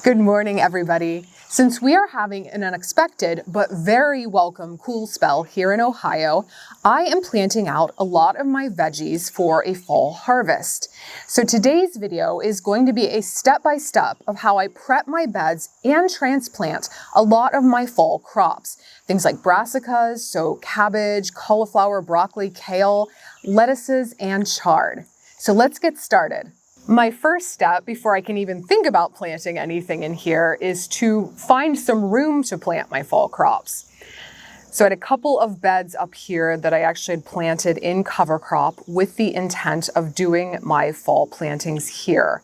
Good morning, everybody. Since we are having an unexpected but very welcome cool spell here in Ohio, I am planting out a lot of my veggies for a fall harvest. So today's video is going to be a step-by-step of how I prep my beds and transplant a lot of my fall crops. Things like brassicas, so cabbage, cauliflower, broccoli, kale, lettuces, and chard. So let's get started. My first step before I can even think about planting anything in here is to find some room to plant my fall crops. So I had a couple of beds up here that I actually had planted in cover crop with the intent of doing my fall plantings here.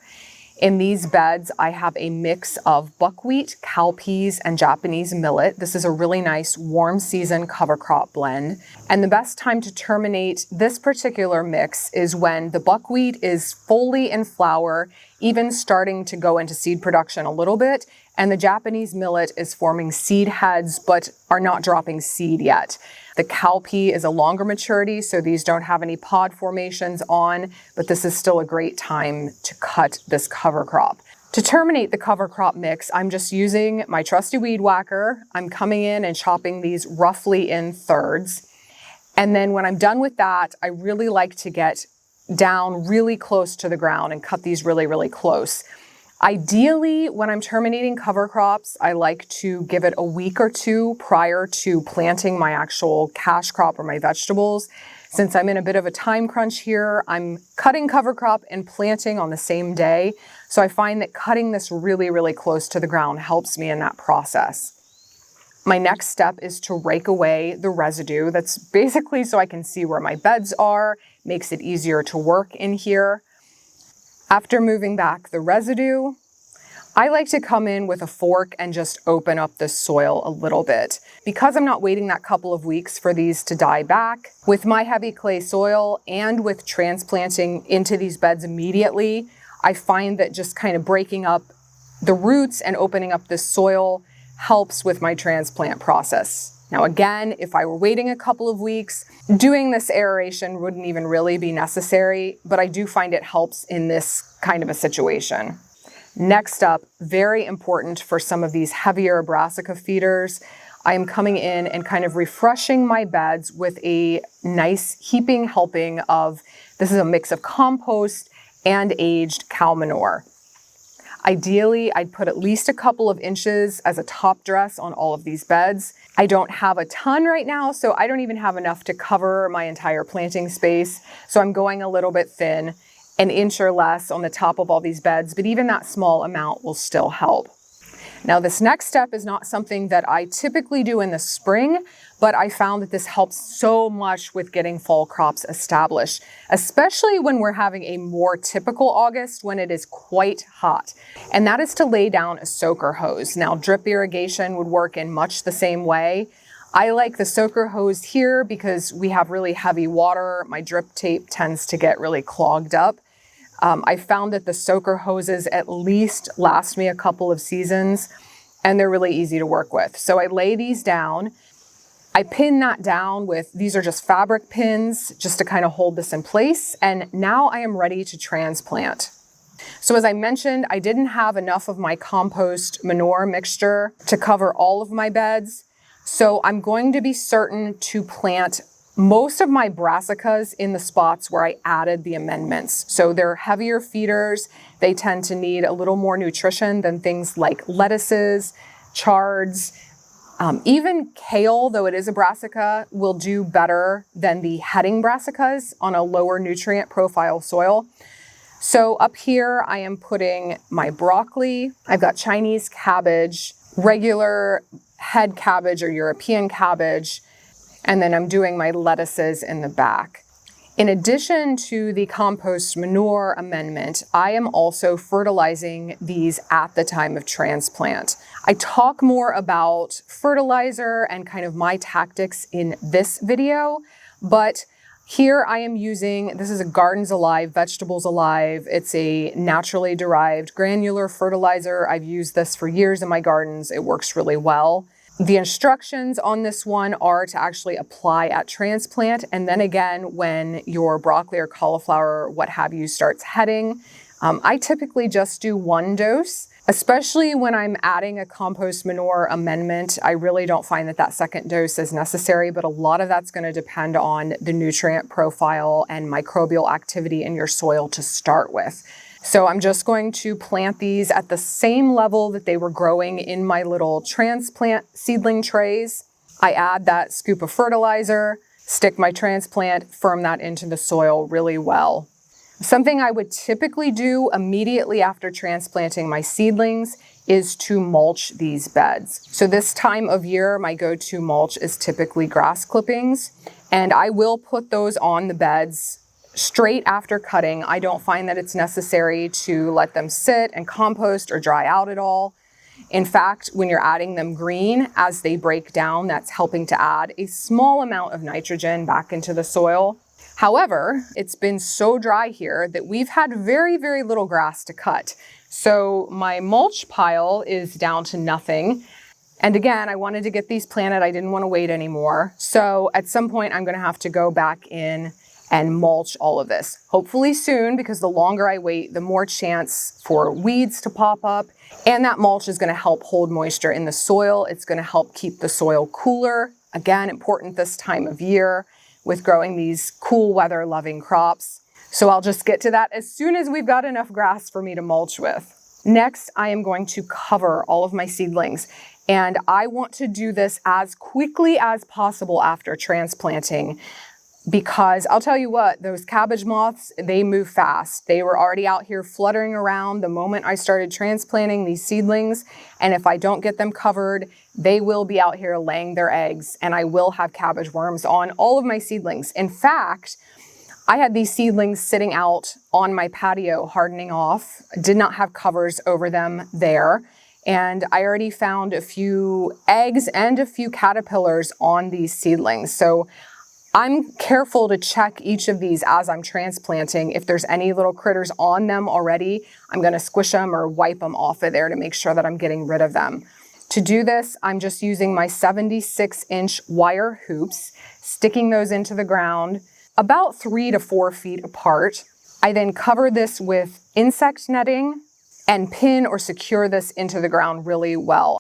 In these beds, I have a mix of buckwheat, cowpeas, and Japanese millet. This is a really nice warm season cover crop blend. And the best time to terminate this particular mix is when the buckwheat is fully in flower, even starting to go into seed production a little bit, and the Japanese millet is forming seed heads but are not dropping seed yet. The cowpea is a longer maturity, so these don't have any pod formations on, but this is still a great time to cut this cover crop. To terminate the cover crop mix, I'm just using my trusty weed whacker. I'm coming in and chopping these roughly in thirds. And then when I'm done with that, I really like to get down really close to the ground and cut these really, really close. Ideally, when I'm terminating cover crops, I like to give it a week or two prior to planting my actual cash crop or my vegetables. Since I'm in a bit of a time crunch here, I'm cutting cover crop and planting on the same day. So I find that cutting this really, really close to the ground helps me in that process. My next step is to rake away the residue. That's basically so I can see where my beds are, makes it easier to work in here. After moving back the residue, I like to come in with a fork and just open up the soil a little bit. Because I'm not waiting that couple of weeks for these to die back, with my heavy clay soil and with transplanting into these beds immediately, I find that just kind of breaking up the roots and opening up the soil helps with my transplant process. Now again, if I were waiting a couple of weeks, doing this aeration wouldn't even really be necessary, but I do find it helps in this kind of a situation. Next up, very important for some of these heavier brassica feeders, I am coming in and kind of refreshing my beds with a nice heaping helping of, this is a mix of compost and aged cow manure. Ideally, I'd put at least a couple of inches as a top dress on all of these beds. I don't have a ton right now, so I don't even have enough to cover my entire planting space. So I'm going a little bit thin, an inch or less on the top of all these beds, but even that small amount will still help. Now, this next step is not something that I typically do in the spring, but I found that this helps so much with getting fall crops established, especially when we're having a more typical August when it is quite hot. And that is to lay down a soaker hose. Now, drip irrigation would work in much the same way. I like the soaker hose here because we have really heavy water. My drip tape tends to get really clogged up. I found that the soaker hoses at least last me a couple of seasons, and they're really easy to work with. So I lay these down. I pin that down with, these are just fabric pins just to kind of hold this in place. And now I am ready to transplant. So as I mentioned, I didn't have enough of my compost manure mixture to cover all of my beds. So I'm going to be certain to plant most of my brassicas in the spots where I added the amendments. So they're heavier feeders. They tend to need a little more nutrition than things like lettuces, chards, even kale, though it is a brassica, will do better than the heading brassicas on a lower nutrient profile soil. So up here, I am putting my broccoli. I've got Chinese cabbage, regular head cabbage or European cabbage, and then I'm doing my lettuces in the back. In addition to the compost manure amendment, I am also fertilizing these at the time of transplant. I talk more about fertilizer and kind of my tactics in this video, but here I am using, this is a Gardens Alive, Vegetables Alive. It's a naturally derived granular fertilizer. I've used this for years in my gardens. It works really well. The instructions on this one are to actually apply at transplant, and then again when your broccoli or cauliflower, what have you, starts heading. I typically just do one dose. Especially when I'm adding a compost manure amendment, I really don't find that second dose is necessary, but a lot of that's going to depend on the nutrient profile and microbial activity in your soil to start with. So I'm just going to plant these at the same level that they were growing in my little transplant seedling trays. I add that scoop of fertilizer, stick my transplant, firm that into the soil really well. Something I would typically do immediately after transplanting my seedlings is to mulch these beds. So this time of year, my go-to mulch is typically grass clippings, and I will put those on the beds straight after cutting. I don't find that it's necessary to let them sit and compost or dry out at all. In fact, when you're adding them green, as they break down, that's helping to add a small amount of nitrogen back into the soil. However, it's been so dry here that we've had very, very little grass to cut. So my mulch pile is down to nothing. And again, I wanted to get these planted. I didn't want to wait anymore. So at some point, I'm going to have to go back in and mulch all of this. Hopefully soon, because the longer I wait, the more chance for weeds to pop up. And that mulch is going to help hold moisture in the soil. It's going to help keep the soil cooler. Again, important this time of year with growing these cool weather loving crops. So I'll just get to that as soon as we've got enough grass for me to mulch with. Next, I am going to cover all of my seedlings, and I want to do this as quickly as possible after transplanting, because I'll tell you what, those cabbage moths, they move fast. They were already out here fluttering around the moment I started transplanting these seedlings. And if I don't get them covered, they will be out here laying their eggs, and I will have cabbage worms on all of my seedlings. In fact, I had these seedlings sitting out on my patio hardening off. I did not have covers over them there. And I already found a few eggs and a few caterpillars on these seedlings. So I'm careful to check each of these as I'm transplanting. If there's any little critters on them already, I'm going to squish them or wipe them off of there to make sure that I'm getting rid of them. To do this, I'm just using my 76-inch wire hoops, sticking those into the ground about 3 to 4 feet apart. I then cover this with insect netting and pin or secure this into the ground really well.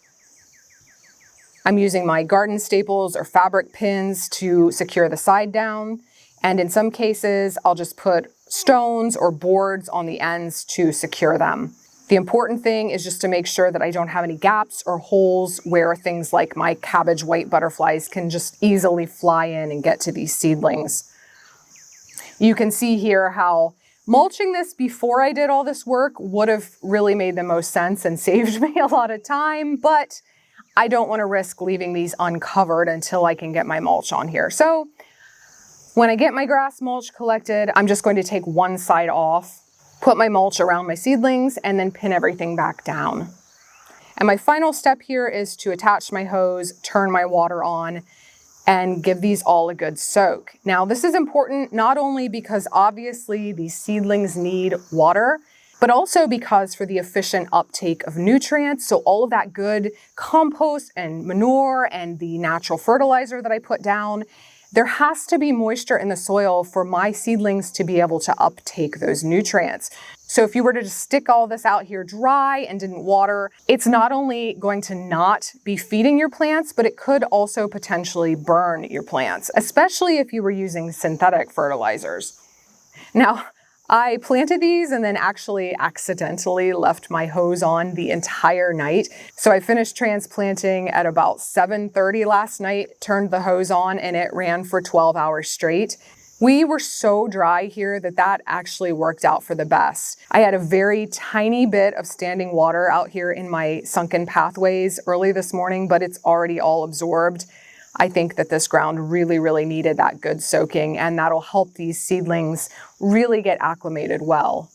I'm using my garden staples or fabric pins to secure the side down. And in some cases, I'll just put stones or boards on the ends to secure them. The important thing is just to make sure that I don't have any gaps or holes where things like my cabbage white butterflies can just easily fly in and get to these seedlings. You can see here how mulching this before I did all this work would have really made the most sense and saved me a lot of time, but I don't want to risk leaving these uncovered until I can get my mulch on here. So when I get my grass mulch collected, I'm just going to take one side off, put my mulch around my seedlings, and then pin everything back down. And my final step here is to attach my hose, turn my water on, and give these all a good soak. Now, this is important not only because obviously these seedlings need water, but also because for the efficient uptake of nutrients. So all of that good compost and manure and the natural fertilizer that I put down, there has to be moisture in the soil for my seedlings to be able to uptake those nutrients. So if you were to just stick all this out here dry and didn't water, it's not only going to not be feeding your plants, but it could also potentially burn your plants, especially if you were using synthetic fertilizers. Now, I planted these and then actually accidentally left my hose on the entire night. So I finished transplanting at about 7:30 last night, turned the hose on, and it ran for 12 hours straight. We were so dry here that actually worked out for the best. I had a very tiny bit of standing water out here in my sunken pathways early this morning, but it's already all absorbed. I think that this ground really, really needed that good soaking, and that'll help these seedlings really get acclimated well.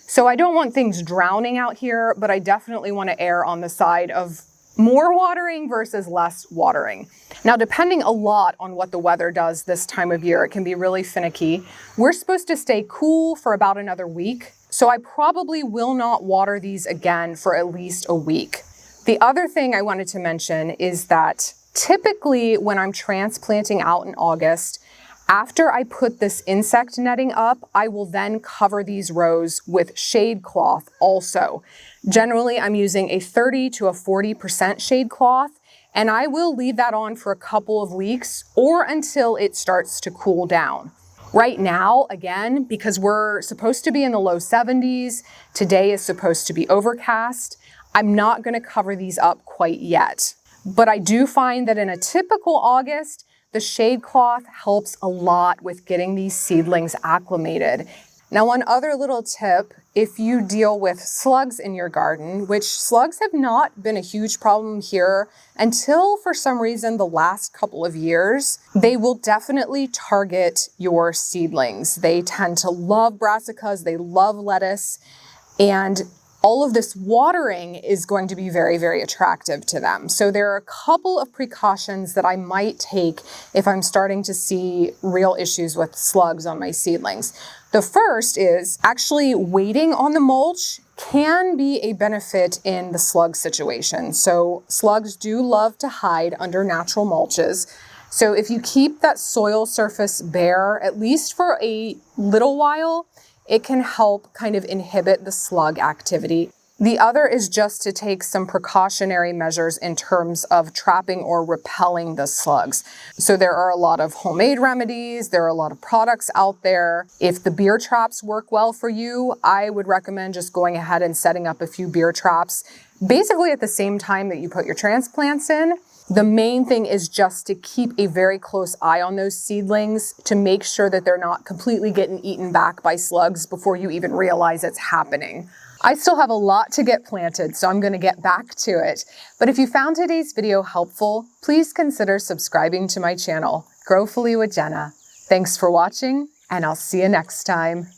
So I don't want things drowning out here, but I definitely want to err on the side of more watering versus less watering. Now, depending a lot on what the weather does this time of year, it can be really finicky. We're supposed to stay cool for about another week, so I probably will not water these again for at least a week. The other thing I wanted to mention is that typically when I'm transplanting out in August, after I put this insect netting up, I will then cover these rows with shade cloth also, Generally, I'm using a 30 to a 40% shade cloth, and I will leave that on for a couple of weeks or until it starts to cool down. Right now, again, because we're supposed to be in the low 70s, today is supposed to be overcast, I'm not going to cover these up quite yet. But I do find that in a typical August, the shade cloth helps a lot with getting these seedlings acclimated. Now, one other little tip, if you deal with slugs in your garden, which slugs have not been a huge problem here until for some reason the last couple of years, they will definitely target your seedlings. They tend to love brassicas, they love lettuce, and all of this watering is going to be very, very attractive to them. So there are a couple of precautions that I might take if I'm starting to see real issues with slugs on my seedlings. The first is actually waiting on the mulch can be a benefit in the slug situation. So slugs do love to hide under natural mulches. So if you keep that soil surface bare, at least for a little while, it can help kind of inhibit the slug activity. The other is just to take some precautionary measures in terms of trapping or repelling the slugs. So there are a lot of homemade remedies, there are a lot of products out there. If the beer traps work well for you, I would recommend just going ahead and setting up a few beer traps, basically at the same time that you put your transplants in. The main thing is just to keep a very close eye on those seedlings to make sure that they're not completely getting eaten back by slugs before you even realize it's happening. I still have a lot to get planted, so I'm going to get back to it. But if you found today's video helpful, please consider subscribing to my channel, Growfully with Jenna. Thanks for watching, and I'll see you next time.